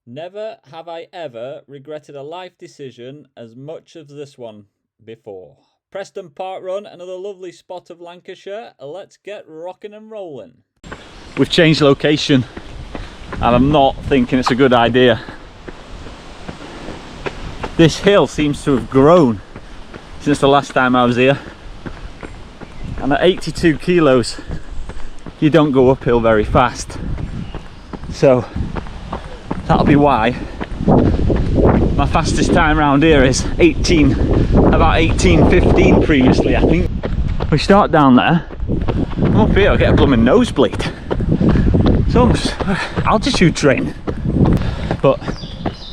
Never have I ever regretted a life decision as much as this one before. Preston Parkrun, another lovely spot of Lancashire. Let's get rocking and rolling. We've changed location and I'm not thinking it's a good idea. This hill seems to have grown since the last time I was here. And at 82 kilos, you don't go uphill very fast. So that'll be why my fastest time around here is about 18:15 previously, I think. We start down there, I'm up here, I'll get a blooming nosebleed. It's almost altitude training. But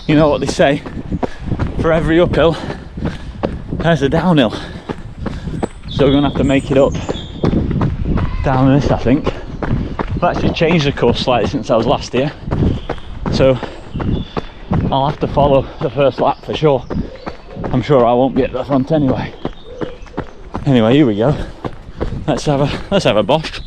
you know what they say, for every uphill, there's a downhill. So we're gonna have to make it up down this, I think. I've actually changed the course slightly since I was last here. So I'll have to follow the first lap for sure. I'm sure I won't be at the front anyway. Anyway, here we go. Let's have a bosh.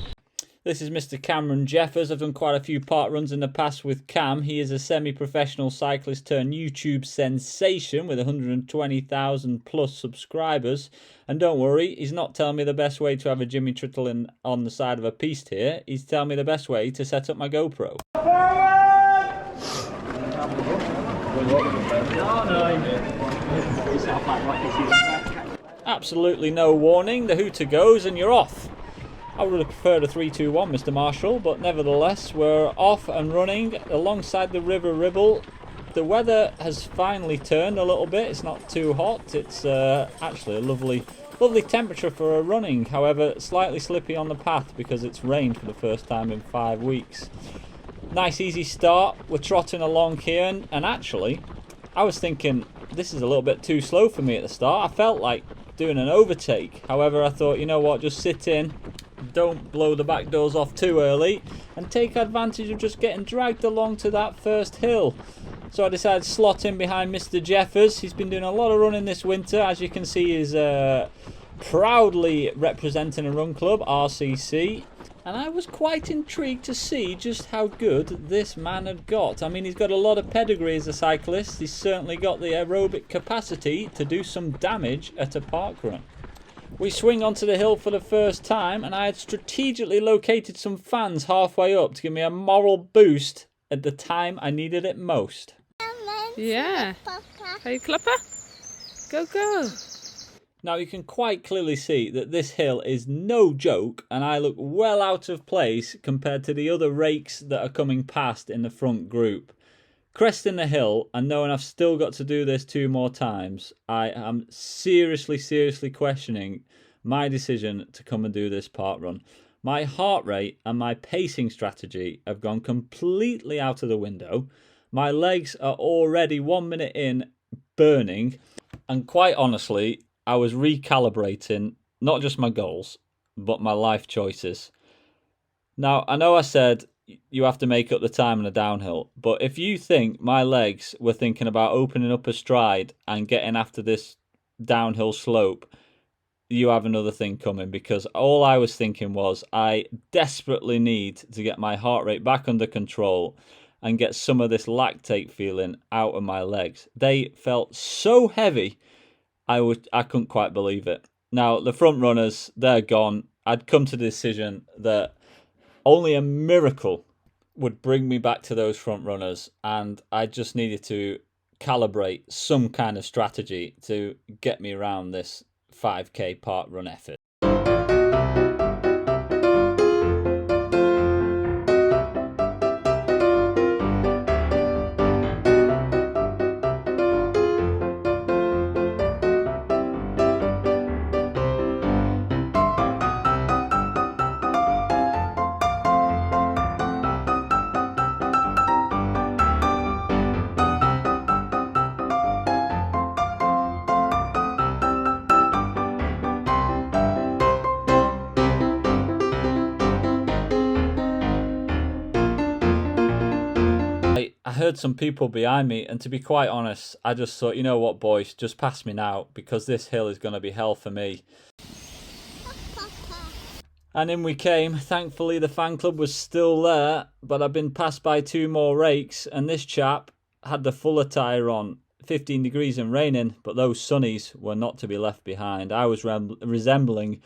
This is Mr. Cameron Jeffers. I've done quite a few park runs in the past with Cam. He is a semi-professional cyclist turned YouTube sensation with 120,000 plus subscribers. And don't worry, he's not telling me the best way to have a Jimmy Trittle in on the side of a piste here. He's telling me the best way to set up my GoPro. Absolutely no warning, the hooter goes and you're off. I would have preferred a 3-2-1, Mr. Marshall, but nevertheless we're off and running alongside the River Ribble. The weather has finally turned a little bit, it's not too hot, it's actually a lovely temperature for a running, however slightly slippy on the path because it's rained for the first time in 5 weeks. Nice easy start, we're trotting along here, and actually I was thinking this is a little bit too slow for me at the start. I felt like doing an overtake, however I thought, you know what, just sit in, don't blow the back doors off too early and take advantage of just getting dragged along to that first hill. So I decided to slot in behind Mr. Jeffers. He's been doing a lot of running this winter, as you can see he's proudly representing a run club, RCC. And I was quite intrigued to see just how good this man had got. I mean, he's got a lot of pedigree as a cyclist. He's certainly got the aerobic capacity to do some damage at a park run. We swing onto the hill for the first time, and I had strategically located some fans halfway up to give me a moral boost at the time I needed it most. Yeah. Hey, Clipper. Go, go. Now you can quite clearly see that this hill is no joke and I look well out of place compared to the other rakes that are coming past in the front group. Cresting the hill and knowing I've still got to do this 2 more times, I am seriously questioning my decision to come and do this park run. My heart rate and my pacing strategy have gone completely out of the window. My legs are already 1 minute in burning, and quite honestly I was recalibrating not just my goals, but my life choices. Now, I know I said you have to make up the time on a downhill, but if you think my legs were thinking about opening up a stride and getting after this downhill slope, you have another thing coming, because all I was thinking was I desperately need to get my heart rate back under control and get some of this lactate feeling out of my legs. They felt so heavy, I couldn't quite believe it. Now, the front runners, they're gone. I'd come to the decision that only a miracle would bring me back to those front runners, and I just needed to calibrate some kind of strategy to get me around this 5k park run effort. I heard some people behind me, and to be quite honest, I just thought, you know what, boys, just pass me now, because this hill is going to be hell for me. And in we came. Thankfully, the fan club was still there, but I've been passed by 2 more rakes, and this chap had the fuller tyre on, 15 degrees and raining, but those sunnies were not to be left behind. I was resembling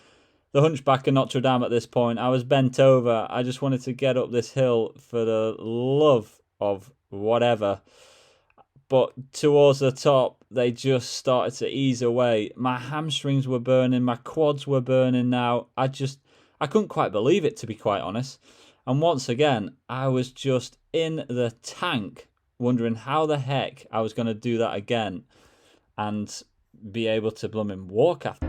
the Hunchback of Notre Dame at this point. I was bent over. I just wanted to get up this hill for the love of whatever. But towards the top, they just started to ease away. My hamstrings were burning. My quads were burning now. I couldn't quite believe it, to be quite honest. And once again, I was just in the tank, wondering how the heck I was going to do that again and be able to blooming walk after.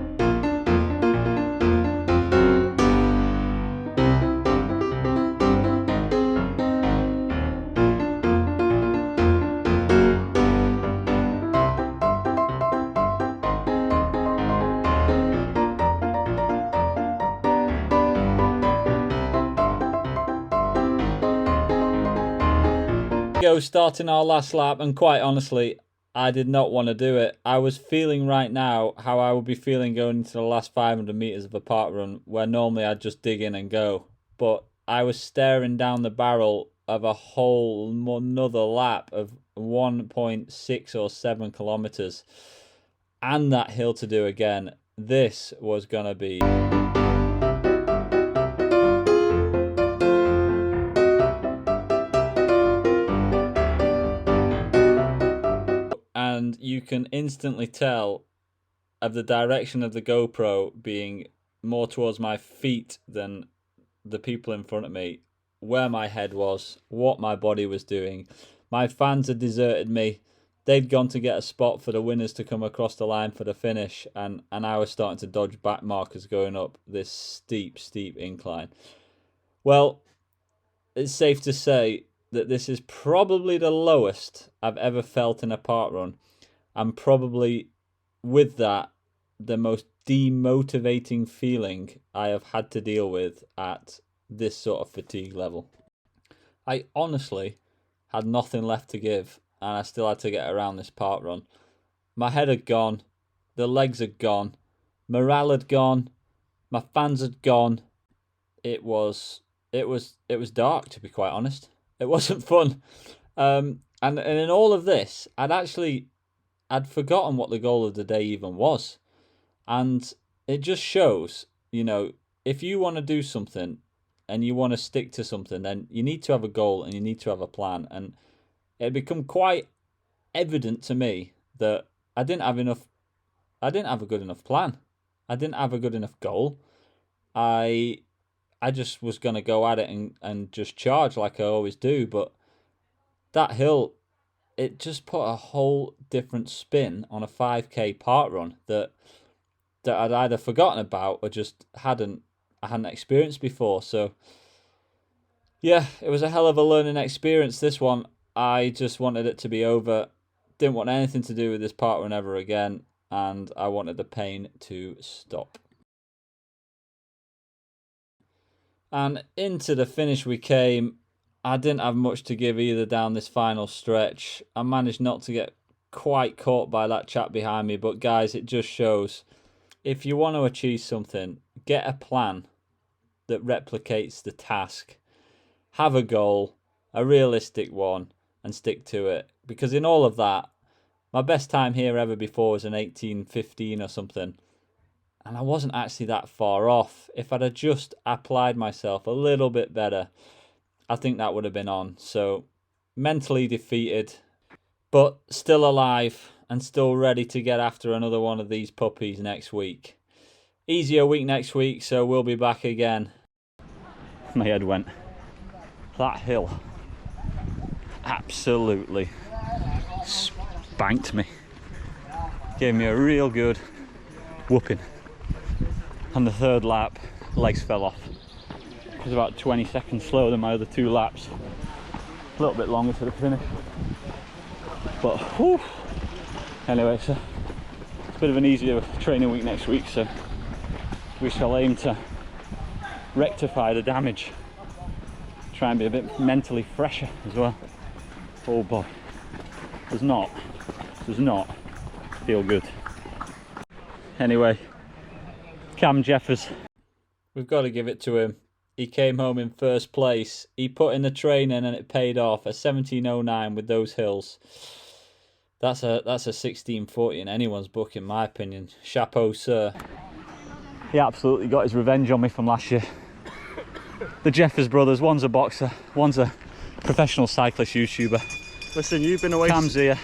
Starting our last lap, and quite honestly, I did not want to do it. I was feeling right now how I would be feeling going into the last 500 meters of a park run, where normally I'd just dig in and go. But I was staring down the barrel of a whole another lap of 1.6 or 7 kilometers, and that hill to do again. This was gonna be. And you can instantly tell of the direction of the GoPro being more towards my feet than the people in front of me, where my head was, what my body was doing. My fans had deserted me. They'd gone to get a spot for the winners to come across the line for the finish, and I was starting to dodge back markers going up this steep incline. Well, it's safe to say that this is probably the lowest I've ever felt in a park run, and probably with that the most demotivating feeling I have had to deal with at this sort of fatigue level. I honestly had nothing left to give, and I still had to get around this park run. My head had gone, the legs had gone, morale had gone, my fans had gone. It was dark, to be quite honest. It wasn't fun. And in all of this, I'd forgotten what the goal of the day even was. And it just shows, if you want to do something and you want to stick to something, then you need to have a goal and you need to have a plan. And it had become quite evident to me that I didn't have a good enough plan. I didn't have a good enough goal. I just was going to go at it and just charge like I always do. But that hill, it just put a whole different spin on a 5K park run that I'd either forgotten about or just hadn't experienced before. So yeah, it was a hell of a learning experience, this one. I just wanted it to be over. Didn't want anything to do with this park run ever again, and I wanted the pain to stop. And into the finish we came. I didn't have much to give either down this final stretch. I managed not to get quite caught by that chap behind me, but guys, it just shows, if you want to achieve something, get a plan that replicates the task. Have a goal, a realistic one, and stick to it. Because in all of that, my best time here ever before was an 18:15 or something. And I wasn't actually that far off. If I'd have just applied myself a little bit better, I think that would have been on. So mentally defeated, but still alive and still ready to get after another one of these puppies next week. Easier week next week, so we'll be back again. My head went. That hill absolutely spanked me. Gave me a real good whooping. On the third lap, legs fell off. It was about 20 seconds slower than my other two laps. A little bit longer to the finish. But whew. Anyway, so it's a bit of an easier training week next week, so we shall aim to rectify the damage. Try and be a bit mentally fresher as well. Oh boy, does not feel good. Anyway, Cam Jeffers, we've got to give it to him. he came home in first place. He put in the training and it paid off. A 17:09 with those hills. That's a 16:40 in anyone's book, in my opinion. Chapeau, sir. He absolutely got his revenge on me from last year. The Jeffers brothers, one's a boxer, one's a professional cyclist YouTuber. Listen, you've been away. Cam's here.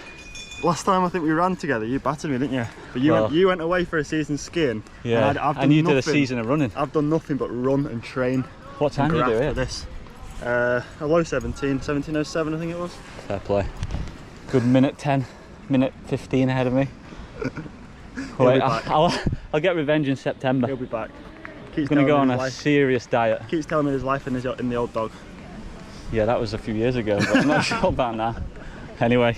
Last time I think we ran together, you battered me, didn't you? But you went away for a season skiing. Yeah, and you did a season of running. I've done nothing but run and train. What time did you do it? For this? A low 17:07 I think it was. Fair play. Good minute 10, minute 15 ahead of me. Wait, I'll get revenge in September. He'll be back. He's going to go on a serious diet. Keeps telling me his life in the old dog. Yeah, that was a few years ago, but I'm not sure about now. Anyway.